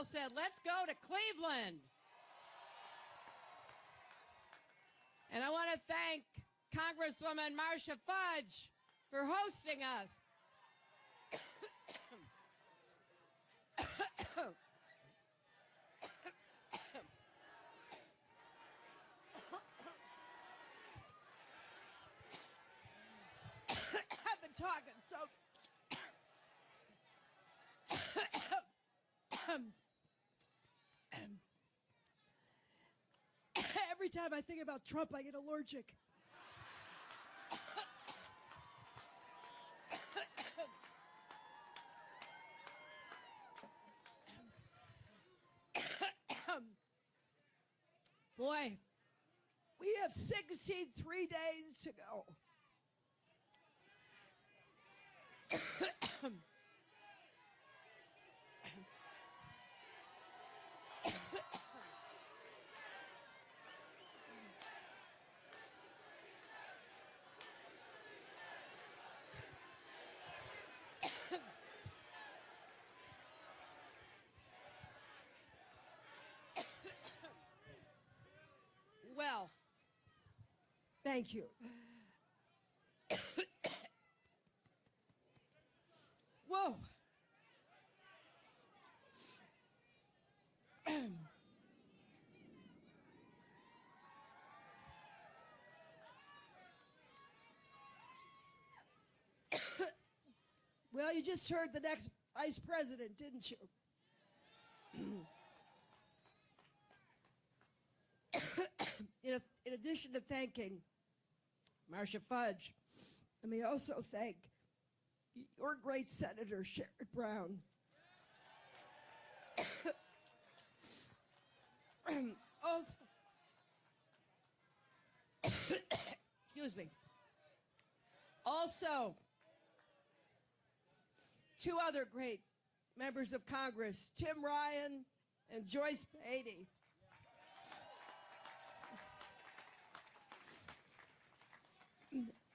all said, let's go to Cleveland. And I want to thank Congresswoman Marcia Fudge for hosting us. I've been talking so... Every time I think about Trump, I get allergic. Boy, we have 63 days to go. Well, thank you. Whoa. Well, you just heard the next vice president, didn't you? In addition to thanking Marcia Fudge, let me also thank your great Senator Sherrod Brown. Also, excuse me. Also, two other great members of Congress, Tim Ryan and Joyce Beatty.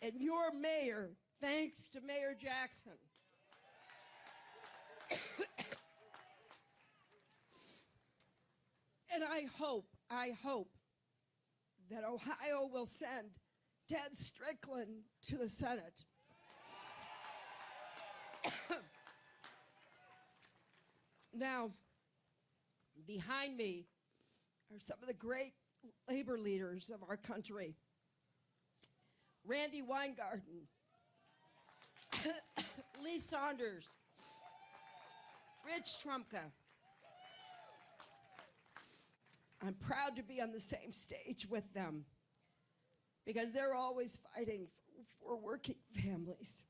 And your mayor, thanks to Mayor Jackson. And I hope that Ohio will send Ted Strickland to the Senate. Now, behind me are some of the great labor leaders of our country. Randy Weingarten, Lee Saunders, Rich Trumka. I'm proud to be on the same stage with them because they're always fighting for working families.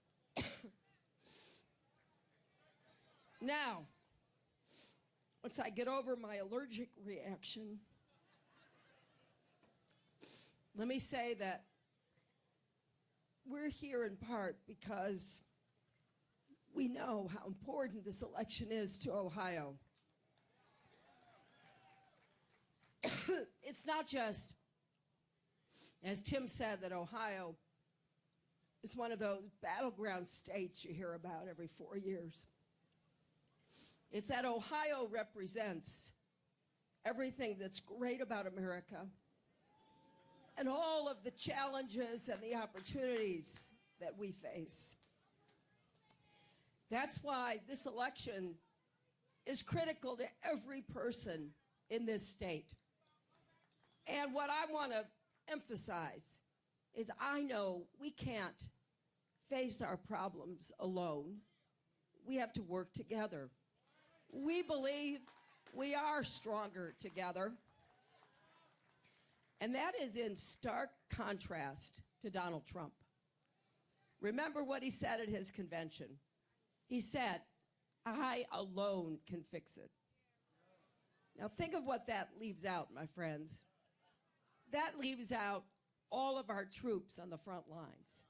Now, once I get over my allergic reaction, let me say that we're here in part because we know how important this election is to Ohio. It's not just, as Tim said, that Ohio is one of those battleground states you hear about every 4 years. It's that Ohio represents everything that's great about America and all of the challenges and the opportunities that we face. That's why this election is critical to every person in this state. And what I want to emphasize is I know we can't face our problems alone. We have to work together. We believe we are stronger together. And that is in stark contrast to Donald Trump. Remember what he said at his convention. He said, I alone can fix it. Now think of what that leaves out, my friends. That leaves out all of our troops on the front lines.